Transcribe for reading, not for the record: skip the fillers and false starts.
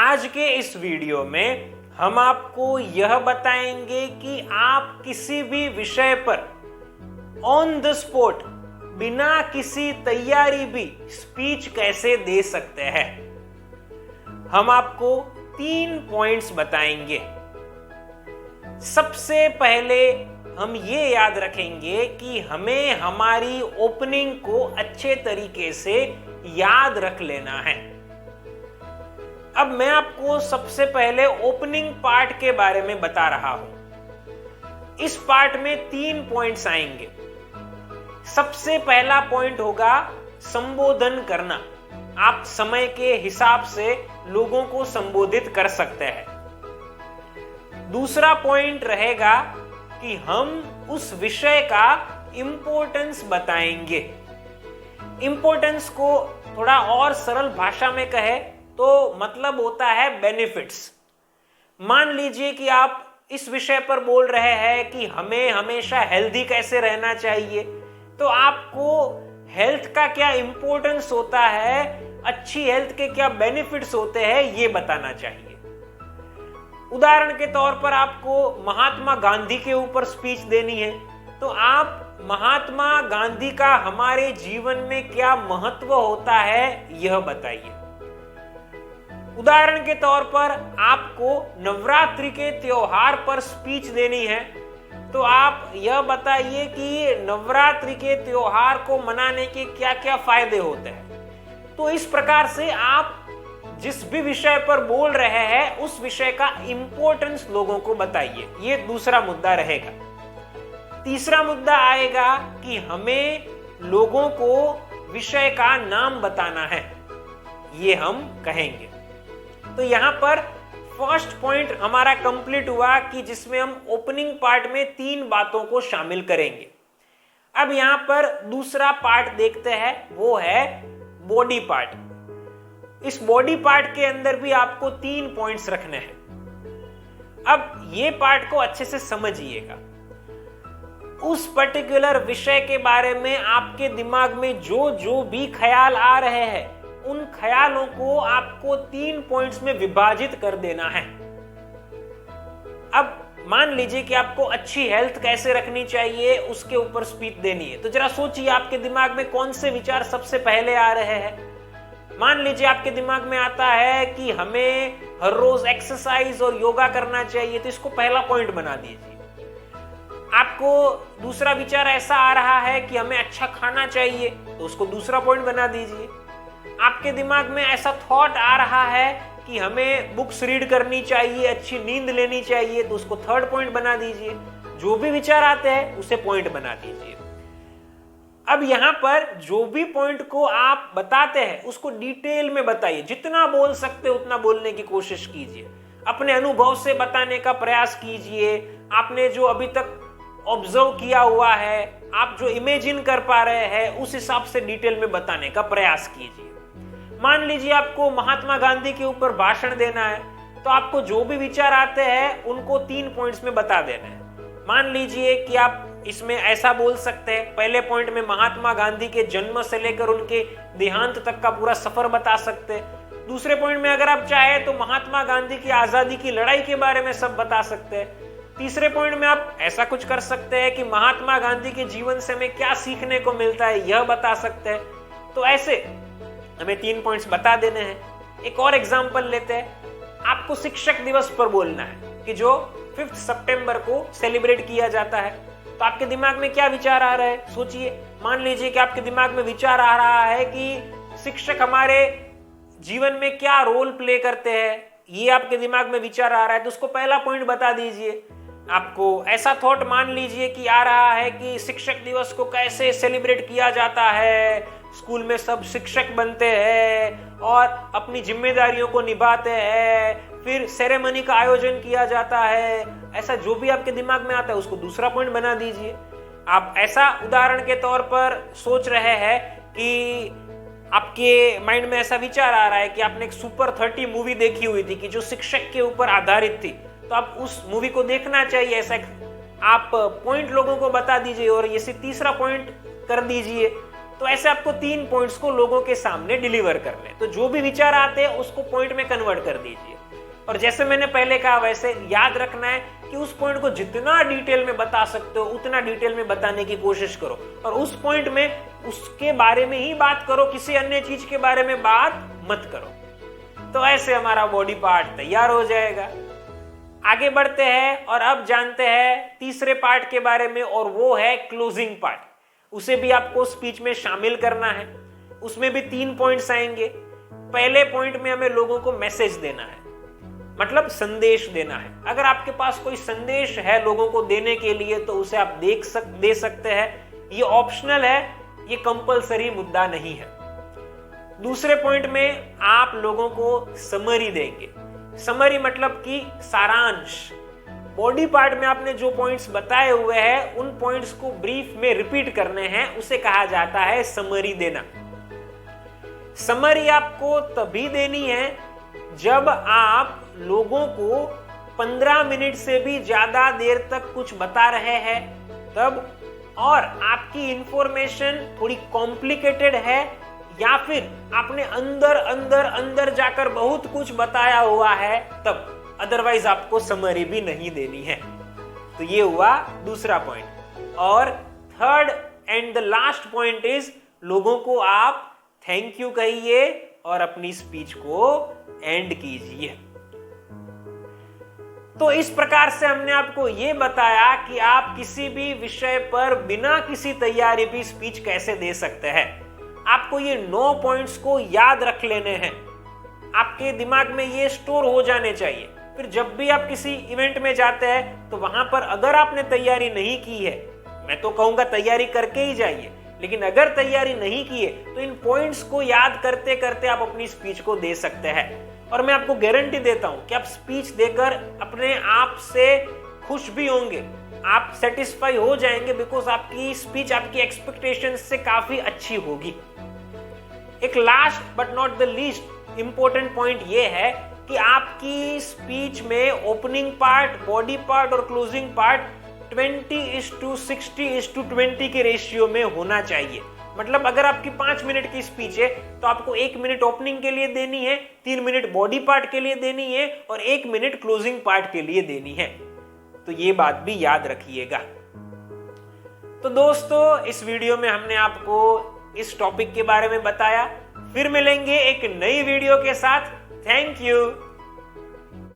आज के इस वीडियो में हम आपको यह बताएंगे कि आप किसी भी विषय पर ऑन द स्पॉट बिना किसी तैयारी भी स्पीच कैसे दे सकते हैं। हम आपको 3 पॉइंट्स बताएंगे। सबसे पहले हम ये याद रखेंगे कि हमें हमारी ओपनिंग को अच्छे तरीके से याद रख लेना है। अब मैं आपको सबसे पहले ओपनिंग पार्ट के बारे में बता रहा हूं। इस पार्ट में 3 पॉइंट्स आएंगे। सबसे पहला पॉइंट होगा संबोधन करना। आप समय के हिसाब से लोगों को संबोधित कर सकते हैं। दूसरा पॉइंट रहेगा कि हम उस विषय का इंपॉर्टेंस बताएंगे। इंपॉर्टेंस को थोड़ा और सरल भाषा में कहे तो मतलब होता है बेनिफिट्स। मान लीजिए कि आप इस विषय पर बोल रहे हैं कि हमें हमेशा हेल्दी कैसे रहना चाहिए, तो आपको हेल्थ का क्या इंपॉर्टेंस होता है, अच्छी हेल्थ के क्या बेनिफिट्स होते हैं, ये बताना चाहिए। उदाहरण के तौर पर आपको महात्मा गांधी के ऊपर स्पीच देनी है, तो आप महात्मा गांधी का हमारे जीवन में क्या महत्व होता है यह बताइए। उदाहरण के तौर पर आपको नवरात्रि के त्योहार पर स्पीच देनी है, तो आप यह बताइए कि नवरात्रि के त्योहार को मनाने के क्या क्या फायदे होते हैं। तो इस प्रकार से आप जिस भी विषय पर बोल रहे हैं उस विषय का इंपॉर्टेंस लोगों को बताइए। ये दूसरा मुद्दा रहेगा। तीसरा मुद्दा आएगा कि हमें लोगों को विषय का नाम बताना है, ये हम कहेंगे। तो यहां पर फर्स्ट पॉइंट हमारा कंप्लीट हुआ कि जिसमें हम ओपनिंग पार्ट में 3 बातों को शामिल करेंगे। अब यहां पर दूसरा पार्ट देखते हैं, वो है बॉडी पार्ट। इस बॉडी पार्ट के अंदर भी आपको 3 पॉइंट्स रखने हैं। अब ये पार्ट को अच्छे से समझिएगा। उस पर्टिकुलर विषय के बारे में आपके दिमाग में जो भी ख्याल आ रहे हैं, उन ख्यालों को आपको 3 पॉइंट्स में विभाजित कर देना है। अब मान लीजिए कि आपको अच्छी हेल्थ कैसे रखनी चाहिए उसके ऊपर स्पीच देनी है, तो जरा सोचिए आपके दिमाग में कौन से विचार सबसे पहले आ रहे हैं। मान लीजिए आपके दिमाग में आता है कि हमें हर रोज एक्सरसाइज और योगा करना चाहिए, तो इसको पहला पॉइंट बना दीजिए। आपको दूसरा विचार ऐसा आ रहा है कि हमें अच्छा खाना चाहिए, तो उसको दूसरा पॉइंट बना दीजिए। आपके दिमाग में ऐसा थॉट आ रहा है कि हमें बुक्स रीड करनी चाहिए, अच्छी नींद लेनी चाहिए, तो उसको 3rd पॉइंट बना दीजिए। जो भी विचार आते हैं उसे पॉइंट बना दीजिए। अब यहां पर जो भी पॉइंट को आप बताते हैं उसको डिटेल में बताइए। जितना बोल सकते उतना बोलने की कोशिश कीजिए। अपने अनुभव से बताने का प्रयास कीजिए। आपने जो अभी तक ऑब्जर्व किया हुआ है, आप जो इमेजिन कर पा रहे हैं, उस हिसाब से डिटेल में बताने का प्रयास कीजिए। मान लीजिए आपको महात्मा गांधी के ऊपर भाषण देना है, तो आपको जो भी विचार आते हैं उनको 3 पॉइंट्स में बता देना है। मान लीजिए कि आप इसमें ऐसा बोल सकते हैं, पहले पॉइंट में महात्मा गांधी के जन्म से लेकर उनके देहांत तक का पूरा सफर बता सकते हैं। दूसरे पॉइंट में अगर आप चाहें तो महात्मा गांधी की आजादी की लड़ाई के बारे में सब बता सकते हैं। तीसरे पॉइंट में आप ऐसा कुछ कर सकते हैं कि महात्मा गांधी के जीवन से हमें क्या सीखने को मिलता है यह बता सकते हैं। तो ऐसे हमें 3 पॉइंट्स बता देने हैं। एक और एग्जांपल लेते हैं। आपको शिक्षक दिवस पर बोलना है कि जो 5 सितंबर को सेलिब्रेट किया जाता है, तो आपके दिमाग में क्या विचार आ रहा है सोचिए। मान लीजिए कि आपके दिमाग में विचार आ रहा है कि शिक्षक हमारे जीवन में क्या रोल प्ले करते हैं, ये आपके दिमाग में विचार आ रहा है, तो उसको पहला पॉइंट बता दीजिए। आपको ऐसा थॉट मान लीजिए कि आ रहा है कि शिक्षक दिवस को कैसे सेलिब्रेट किया जाता है, स्कूल में सब शिक्षक बनते हैं और अपनी जिम्मेदारियों को निभाते हैं, फिर सेरेमनी का आयोजन किया जाता है। ऐसा जो भी आपके दिमाग में आता है उसको दूसरा पॉइंट बना दीजिए। आप ऐसा उदाहरण के तौर पर सोच रहे हैं कि आपके माइंड में ऐसा विचार आ रहा है कि आपने एक सुपर 30 मूवी देखी हुई थी कि जो शिक्षक के ऊपर आधारित थी, तो आप उस मूवी को देखना चाहिए। ऐसा आप पॉइंट लोगों को बता दीजिए और इसे तीसरा पॉइंट कर दीजिए। तो ऐसे आपको 3 पॉइंट्स को लोगों के सामने डिलीवर करने, तो जो भी विचार आते हैं उसको पॉइंट में कन्वर्ट कर दीजिए। और जैसे मैंने पहले कहा वैसे याद रखना है कि उस पॉइंट को जितना डिटेल में बता सकते हो उतना डिटेल में बताने की कोशिश करो, और उस पॉइंट में उसके बारे में ही बात करो, किसी अन्य चीज के बारे में बात मत करो। तो ऐसे हमारा बॉडी पार्ट तैयार हो जाएगा। आगे बढ़ते हैं और अब जानते हैं तीसरे पार्ट के बारे में, और वो है क्लोजिंग पार्ट। उसे भी आपको स्पीच में शामिल करना है। उसमें भी 3 पॉइंट्स आएंगे। पहले पॉइंट में हमें लोगों को मैसेज देना है, मतलब संदेश देना है। अगर आपके पास कोई संदेश है लोगों को देने के लिए तो उसे आप दे सकते हैं। ये ऑप्शनल है, ये कंपलसरी मुद्दा नहीं है। दूसरे पॉइंट में आप लोगों को समरी देंगे। समरी मतलब कि सारांश। बॉडी पार्ट में आपने जो पॉइंट्स बताए हुए हैं उन पॉइंट्स को ब्रीफ में रिपीट करने हैं, उसे कहा जाता है समरी देना। समरी आपको तभी देनी है जब आप लोगों को 15 मिनट से भी ज्यादा देर तक कुछ बता रहे हैं तब, और आपकी इंफॉर्मेशन थोड़ी कॉम्प्लिकेटेड है या फिर आपने अंदर अंदर अंदर जाकर बहुत कुछ बताया हुआ है तब। अदरवाइज आपको समरी भी नहीं देनी है। तो ये हुआ दूसरा पॉइंट। और third and the last point is, लोगों को आप थैंक यू कहिए और अपनी स्पीच को एंड कीजिए। तो इस प्रकार से हमने आपको यह बताया कि आप किसी भी विषय पर बिना किसी तैयारी भी स्पीच कैसे दे सकते हैं। आपको ये 9 पॉइंट्स को याद रख लेने हैं, आपके दिमाग में ये स्टोर हो जाने चाहिए। फिर जब भी आप किसी इवेंट में जाते हैं तो वहां पर अगर आपने तैयारी नहीं की है, मैं तो कहूंगा तैयारी करके ही जाइए, लेकिन अगर तैयारी नहीं की है तो इन पॉइंट्स को याद करते करते आप अपनी स्पीच को दे सकते हैं। और मैं आपको गारंटी देता हूं कि आप स्पीच देकर अपने आप से खुश भी होंगे, आप सेटिस्फाई हो जाएंगे, बिकॉज आपकी स्पीच आपकी एक्सपेक्टेशन से काफी अच्छी होगी। एक last but not the least important point ये है कि आपकी स्पीच में ओपनिंग पार्ट, बॉडी पार्ट और क्लोजिंग पार्ट 20:60:20 के रेशियो में होना चाहिए। मतलब अगर आपकी 5 मिनट की स्पीच है तो आपको 1 मिनट ओपनिंग के लिए देनी है, 3 मिनट बॉडी पार्ट के लिए देनी है और 1 मिनट क्लोजिंग पार्ट के लिए देनी है। तो ये बात भी याद रखिएगा। तो दोस्तों, इस वीडियो में हमने आपको इस टॉपिक के बारे में बताया। फिर मिलेंगे एक नई वीडियो के साथ। Thank you.